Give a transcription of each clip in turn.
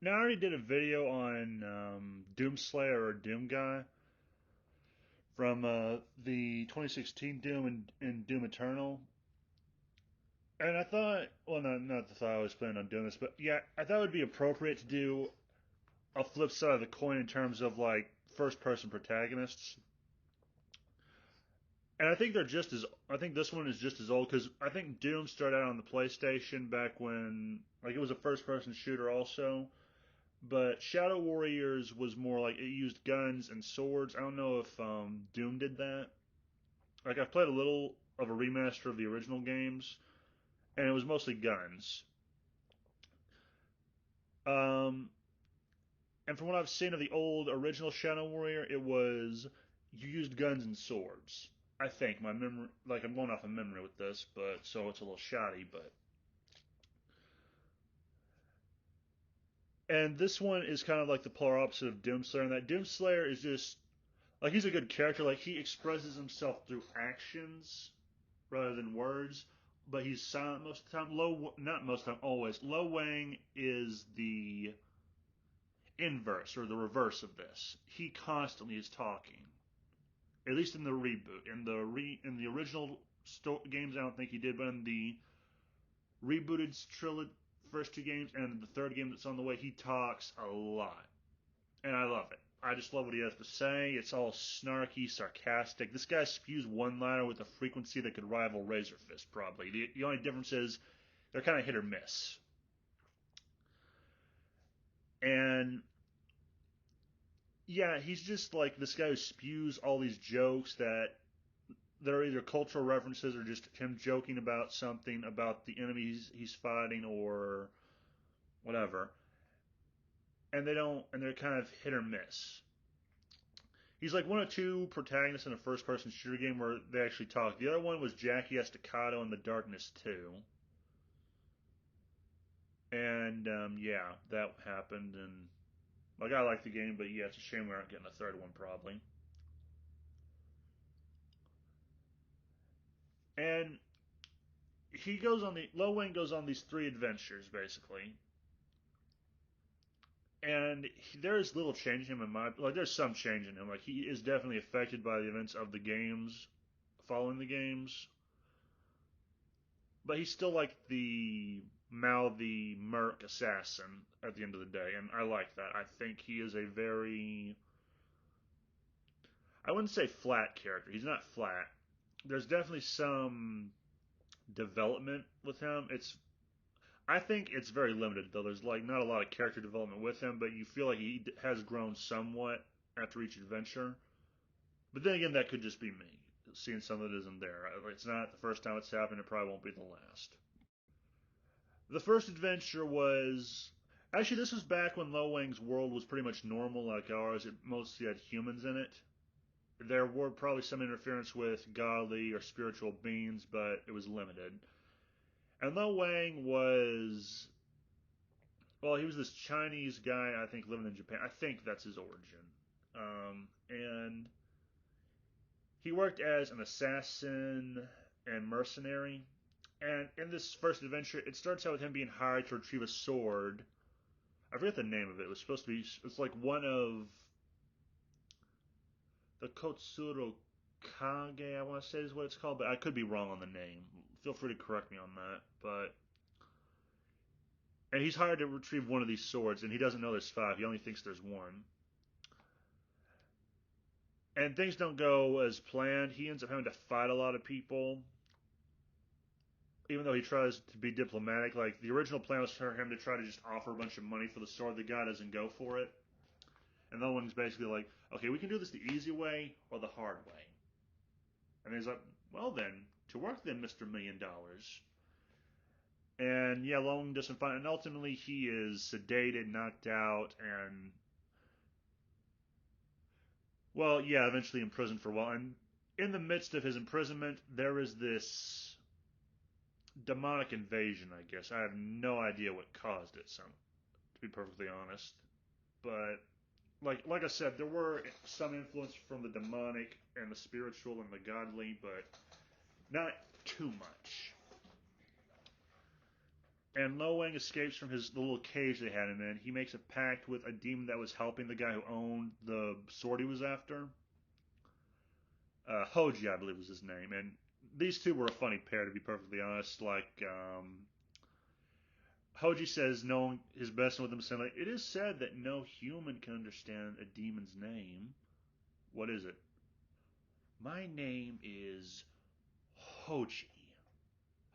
Now, I already did a video on Doomslayer or Doom Guy from the 2016 Doom and Doom Eternal. And I thought, well, not that I was planning on doing this, but yeah, I thought it would be appropriate to do a flip side of the coin in terms of like first person protagonists. And I think they're just as, I think this one is just as old because I think Doom started out on the PlayStation back when, like, it was a first person shooter also. But Shadow Warriors was more like it used guns and swords. I don't know if Doom did that. Like, I've played a little of a remaster of the original games, and it was mostly guns. Um, and from what I've seen of the old original Shadow Warrior, it was you used guns and swords. I think my memory, like, I'm going off of memory with this, but so it's a little shoddy. But and this one is kind of like the polar opposite of Doomslayer, and that Doomslayer is just like he's a good character. Like, he expresses himself through actions rather than words, but he's silent most of the time. Not most of the time, always. Lo Wang is the inverse or the reverse of this. He constantly is talking. At least in the reboot. In the original games, I don't think he did, but in the rebooted trilogy, first two games and the third game that's on the way, he talks a lot, and I love it. I just love what he has to say. It's all snarky, sarcastic. This guy spews one-liner with a frequency that could rival Razorfist, probably. The only difference is they're kind of hit or miss. And yeah, he's just like this guy who spews all these jokes that are either cultural references or just him joking about something about the enemies he's fighting or whatever. And they're kind of hit or miss. He's like one of two protagonists in a first-person shooter game where they actually talk. The other one was Jackie Estacado in The Darkness 2. And yeah, that happened. And like, I like the game, but yeah, it's a shame we aren't getting a third one probably. And Lo Wang goes on these three adventures basically, and there is little change in him in my like. There's some change in him. Like, he is definitely affected by the events of the games, following the games, but he's still like the mouthy merc assassin at the end of the day, and I like that. I think he is a very, I wouldn't say flat character. He's not flat. There's definitely some development with him. I think it's very limited though. There's like not a lot of character development with him, but you feel like he has grown somewhat after each adventure. But then again, that could just be me seeing something that isn't there. It's not the first time it's happened. It probably won't be the last. The first adventure was actually, this was back when Lo Wang's world was pretty much normal like ours. It mostly had humans in it. There were probably some interference with godly or spiritual beings, but it was limited. And Lo Wang was, well, he was this Chinese guy, I think, living in Japan. I think that's his origin. And he worked as an assassin and mercenary. And in this first adventure, it starts out with him being hired to retrieve a sword. I forget the name of it. It was supposed to be, it's like one of the Kotsuro Kage, I want to say is what it's called, but I could be wrong on the name. Feel free to correct me on that. But and he's hired to retrieve one of these swords, and he doesn't know there's five. He only thinks there's one. And things don't go as planned. He ends up having to fight a lot of people, even though he tries to be diplomatic. Like, the original plan was for him to try to just offer a bunch of money for the sword. The guy doesn't go for it, and the other one's basically like, "Okay, we can do this the easy way or the hard way." And he's like, "Well then, to work then, Mr. $1,000,000." And yeah, Long doesn't find, and ultimately he is sedated, knocked out, and well, yeah, eventually imprisoned for a while. And in the midst of his imprisonment, there is this demonic invasion, I guess. I have no idea what caused it, so to be perfectly honest. But like I said, there were some influence from the demonic and the spiritual and the godly, but not too much. And Lo Wang escapes from the little cage they had him in. He makes a pact with a demon that was helping the guy who owned the sword he was after. Hoji, I believe was his name. And these two were a funny pair, to be perfectly honest. Hoji says, knowing his best with him, saying, like, it is said that no human can understand a demon's name. What is it? My name is Hoji.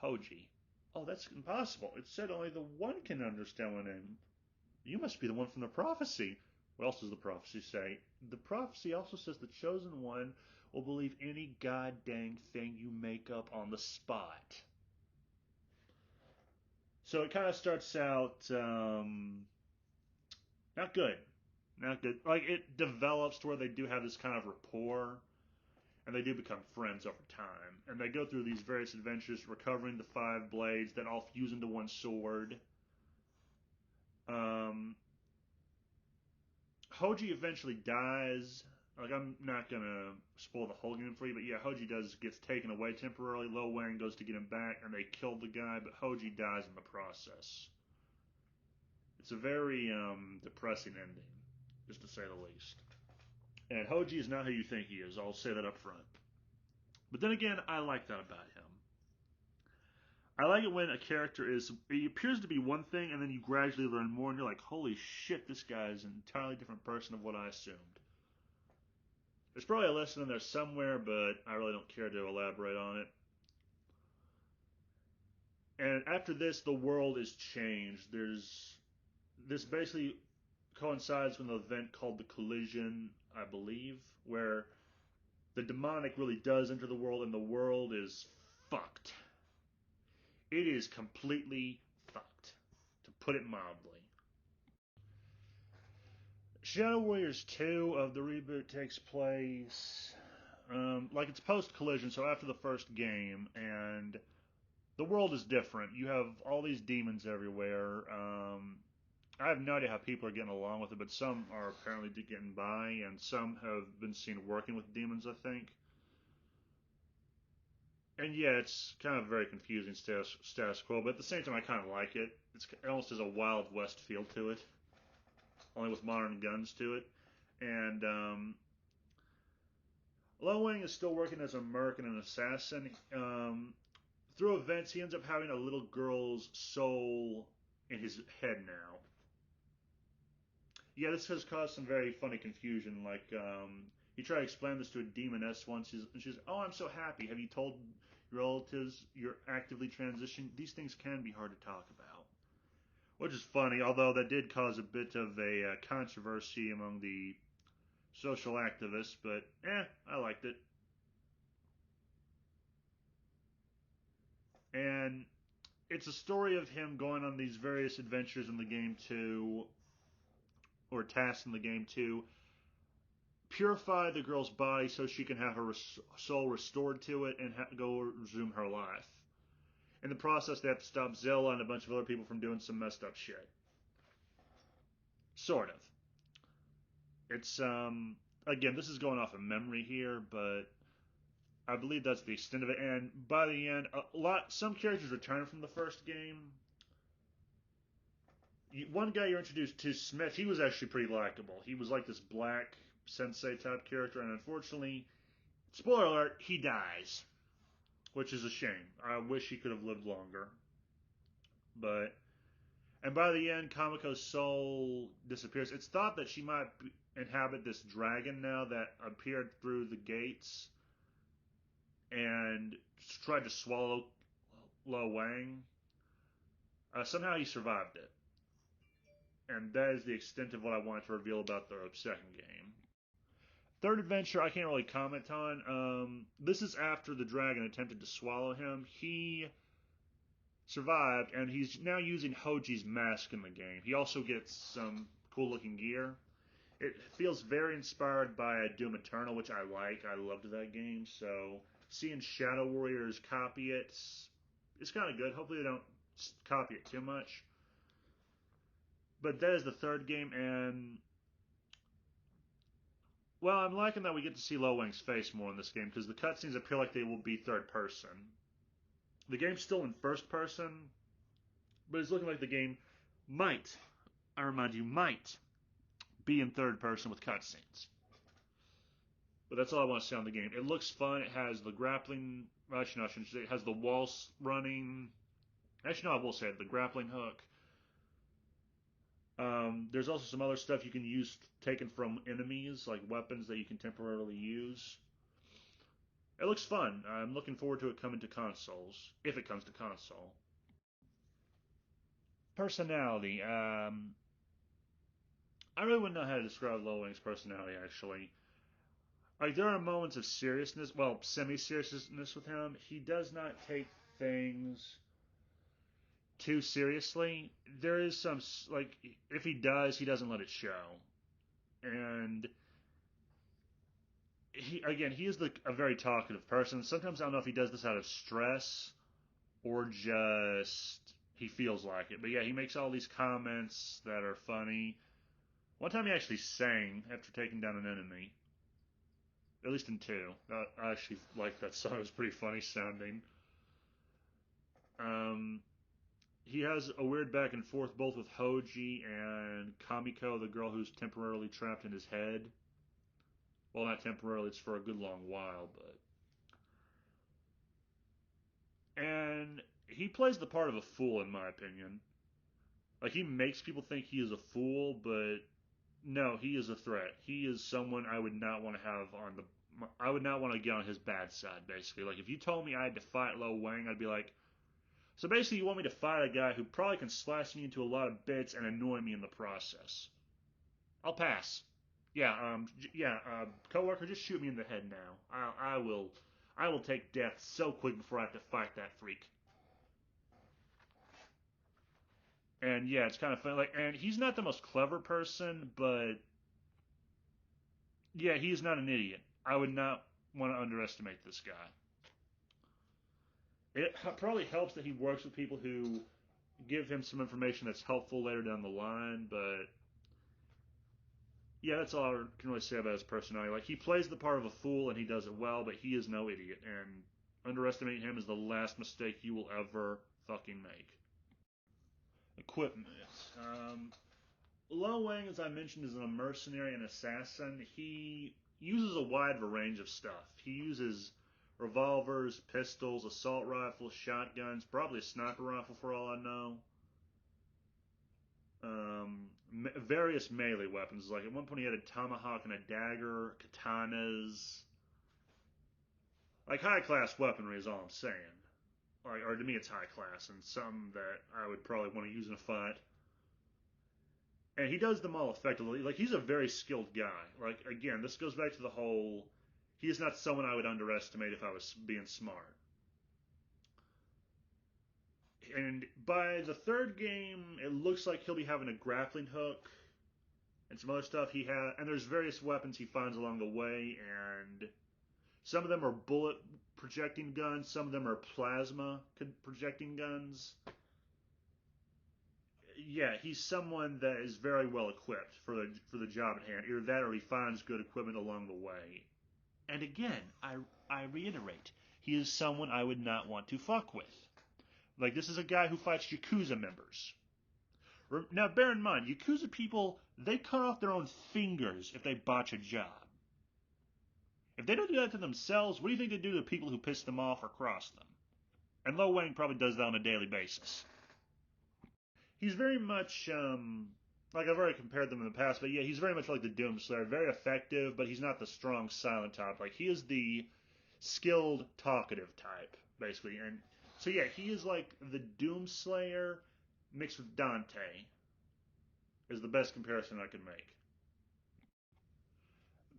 Hoji. Oh, that's impossible. It said only the one can understand my name. You must be the one from the prophecy. What else does the prophecy say? The prophecy also says the chosen one will believe any goddamn thing you make up on the spot. So it kind of starts out not good. Not good. Like, it develops to where they do have this kind of rapport, and they do become friends over time. And they go through these various adventures, recovering the 5 blades that all fuse into one sword. Um, Hoji eventually dies. Like, I'm not gonna spoil the whole game for you, but yeah, Hoji gets taken away temporarily. Lo Wang goes to get him back, and they kill the guy, but Hoji dies in the process. It's a very depressing ending, just to say the least. And Hoji is not who you think he is. I'll say that up front. But then again, I like that about him. I like it when a character he appears to be one thing, and then you gradually learn more, and you're like, holy shit, this guy is an entirely different person of what I assumed. There's probably a lesson in there somewhere, but I really don't care to elaborate on it. And after this, the world is changed. This basically coincides with an event called the Collision, I believe, where the demonic really does enter the world, and the world is fucked. It is completely fucked, to put it mildly. Shadow Warriors 2 of the reboot takes place, like it's post Collision, so after the first game, and the world is different. You have all these demons everywhere. I have no idea how people are getting along with it, but some are apparently getting by, and some have been seen working with demons, I think. And yeah, it's kind of very confusing status quo, but at the same time, I kind of like it. It almost has a Wild West feel to it, only with modern guns to it. And Lo Wang is still working as a merc and an assassin. Through events, he ends up having a little girl's soul in his head now. Yeah, this has caused some very funny confusion. Like, he tried to explain this to a demoness once, and she's, "Oh, I'm so happy. Have you told your relatives you're actively transitioning? These things can be hard to talk about." Which is funny, although that did cause a bit of a controversy among the social activists. But I liked it. And it's a story of him going on these various adventures in the game to, or tasks in the game to purify the girl's body so she can have her soul restored to it and go resume her life. In the process, they have to stop Zilla and a bunch of other people from doing some messed up shit. Sort of. It's again, this is going off of memory here, but I believe that's the extent of it. And by the end, some characters return from the first game. One guy you're introduced to, Smith, he was actually pretty likable. He was like this black sensei type character, and unfortunately, spoiler alert, he dies, which is a shame. I wish he could have lived longer. But and by the end, Kamiko's soul disappears. It's thought that she might inhabit this dragon now that appeared through the gates and tried to swallow Lo Wang. Somehow he survived it. And that is the extent of what I wanted to reveal about the second game. Third adventure, I can't really comment on. This is after the dragon attempted to swallow him. He survived, and he's now using Hoji's mask in the game. He also gets some cool looking gear. It feels very inspired by Doom Eternal, which I like. I loved that game, so seeing Shadow Warriors copy it's kind of good. Hopefully they don't copy it too much. But that is the third game, and well, I'm liking that we get to see Lo Wang's face more in this game because the cutscenes appear like they will be third person. The game's still in first person, but it's looking like the game might, I remind you, might be in third person with cutscenes. But that's all I want to say on the game. It looks fun. It has the grappling. Actually, no, I shouldn't say. It has the walls running. Actually, no, I will say it. The grappling hook. There's also some other stuff you can use taken from enemies, like weapons that you can temporarily use. It looks fun. I'm looking forward to it coming to consoles, if it comes to console. Personality. I really wouldn't know how to describe Lo Wang's personality, actually. Like, there are moments of seriousness, well, semi-seriousness with him. He does not take things too seriously. There is some, like, if he does, he doesn't let it show. And he is a very talkative person. Sometimes I don't know if he does this out of stress or just he feels like it. But yeah, he makes all these comments that are funny. One time he actually sang after taking down an enemy. At least in two. I actually liked that song. It was pretty funny sounding. Um, he has a weird back and forth both with Hoji and Kamiko, the girl who's temporarily trapped in his head. Well, not temporarily, it's for a good long while, but. And he plays the part of a fool, in my opinion. Like, he makes people think he is a fool, but no, he is a threat. He is someone I would not want to have on the. I would not want to get on his bad side, basically. Like, if you told me I had to fight Lo Wang, I'd be like, so basically, you want me to fight a guy who probably can slash me into a lot of bits and annoy me in the process. I'll pass. Yeah, coworker, just shoot me in the head now. I will take death so quick before I have to fight that freak. And yeah, it's kind of funny. Like, and he's not the most clever person, but yeah, he's not an idiot. I would not want to underestimate this guy. It probably helps that he works with people who give him some information that's helpful later down the line, but yeah, that's all I can really say about his personality. Like, he plays the part of a fool and he does it well, but he is no idiot, and underestimating him is the last mistake you will ever fucking make. Equipment. Um, Lo Wang, as I mentioned, is a mercenary and assassin. He uses a wide range of stuff. He uses revolvers, pistols, assault rifles, shotguns, probably a sniper rifle for all I know. Various melee weapons. Like at one point, he had a tomahawk and a dagger, katanas. Like high class weaponry is all I'm saying. Like, or to me, it's high class, and some that I would probably want to use in a fight. And he does them all effectively. Like he's a very skilled guy. Like again, this goes back to the whole. He is not someone I would underestimate if I was being smart. And by the third game, it looks like he'll be having a grappling hook and some other stuff he has. And there's various weapons he finds along the way, and some of them are bullet projecting guns, some of them are plasma projecting guns. Yeah, he's someone that is very well equipped for the job at hand. Either that, or he finds good equipment along the way. And again, I reiterate, he is someone I would not want to fuck with. Like, this is a guy who fights Yakuza members. Now, bear in mind, Yakuza people, they cut off their own fingers if they botch a job. If they don't do that to themselves, what do you think they do to people who piss them off or cross them? And Lo Wang probably does that on a daily basis. He's very much, like I've already compared them in the past, but yeah, he's very much like the Doomslayer. Very effective, but he's not the strong, silent type. Like, he is the skilled, talkative type, basically. And so yeah, he is like the Doomslayer mixed with Dante, is the best comparison I could make.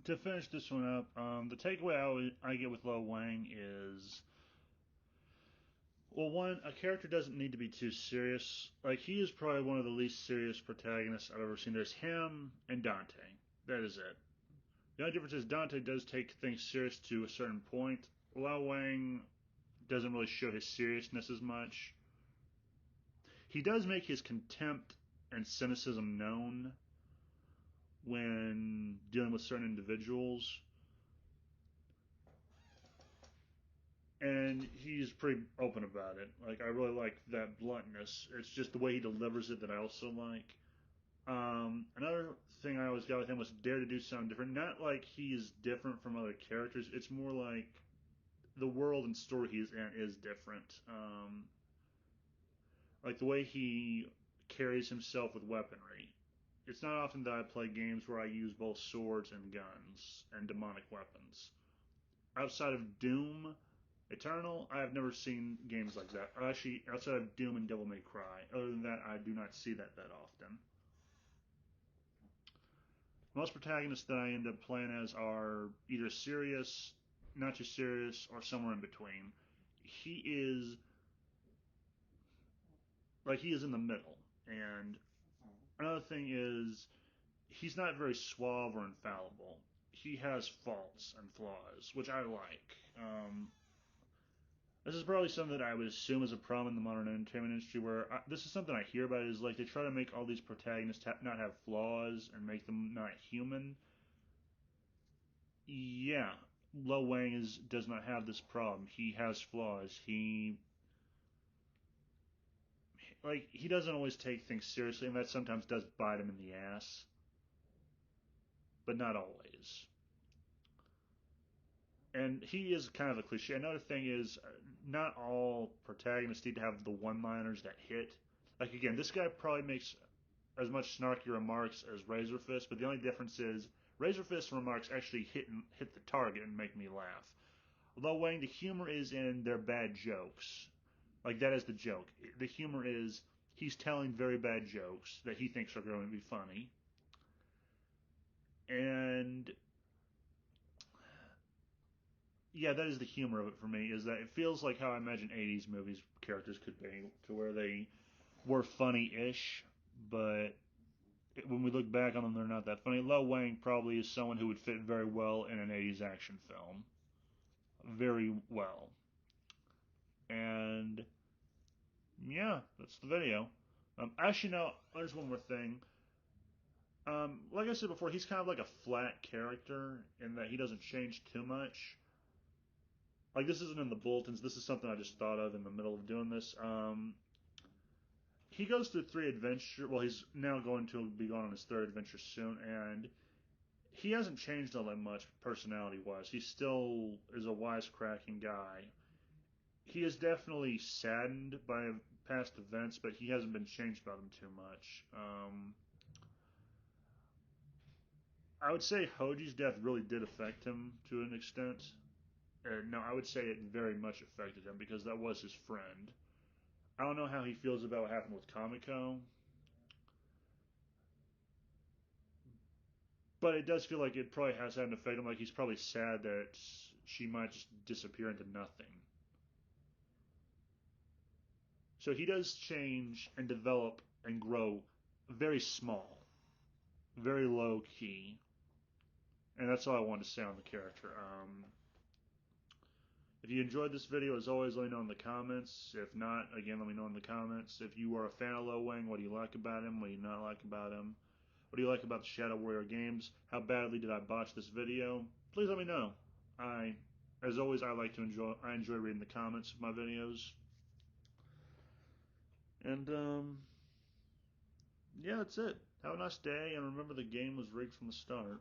To finish this one up, the takeaway I get with Lo Wang is, well, one, a character doesn't need to be too serious. Like, he is probably one of the least serious protagonists I've ever seen. There's him and Dante. That is it. The only difference is Dante does take things serious to a certain point. Lo Wang doesn't really show his seriousness as much. He does make his contempt and cynicism known when dealing with certain individuals. and he's pretty open about it. Like I really like that bluntness. It's just the way he delivers it that I also like. Another thing I always got with him was dare to do something different. Not like he is different from other characters. It's more like the world and story he's in is different. Like the way he carries himself with weaponry. It's not often that I play games where I use both swords and guns and demonic weapons. Outside of Doom Eternal, I have never seen games like that. Or actually, outside of Doom and Devil May Cry. Other than that, I do not see that often. Most protagonists that I end up playing as are either serious, not too serious, or somewhere in between. He is he is in the middle. And another thing is he's not very suave or infallible. He has faults and flaws, which I like. This is probably something that I would assume is a problem in the modern entertainment industry. Where this is something I hear about is like they try to make all these protagonists not have flaws and make them not human. Yeah, Lo Wang does not have this problem. He has flaws. He doesn't always take things seriously, and that sometimes does bite him in the ass, but not always. And he is kind of a cliche. Another thing is, not all protagonists need to have the one-liners that hit. Like again, this guy probably makes as much snarky remarks as Razorfist, but the only difference is Razorfist remarks actually hit the target and make me laugh. Lo Wang, the humor is in their bad jokes. Like that is the joke. The humor is he's telling very bad jokes that he thinks are going to be funny, and yeah, that is the humor of it for me. Is that it feels like how I imagine '80s movies characters could be, to where they were funny-ish, but when we look back on them, they're not that funny. Lo Wang probably is someone who would fit very well in an '80s action film, very well. And yeah, that's the video. Actually, no, there's one more thing. Like I said before, he's kind of like a flat character in that he doesn't change too much. Like this isn't in the bulletins. This is something I just thought of in the middle of doing this. He goes through three adventures. Well, he's now going to be going on his third adventure soon, and he hasn't changed all that much personality-wise. He still is a wisecracking guy. He is definitely saddened by past events, but he hasn't been changed about them too much. I would say Hoji's death really did affect him to an extent. No, I would say it very much affected him because that was his friend. I don't know how he feels about what happened with Kamiko, but it does feel like it probably has had an effect on him. Like he's probably sad that she might just disappear into nothing. So he does change and develop and grow very small, very low key, and that's all I wanted to say on the character. If you enjoyed this video, as always, let me know in the comments. If not, again, let me know in the comments. If you are a fan of Lo Wang, what do you like about him? What do you not like about him? What do you like about the Shadow Warrior games? How badly did I botch this video? Please let me know. As always, I enjoy reading the comments of my videos. And, yeah, that's it. Have a nice day, and remember the game was rigged from the start.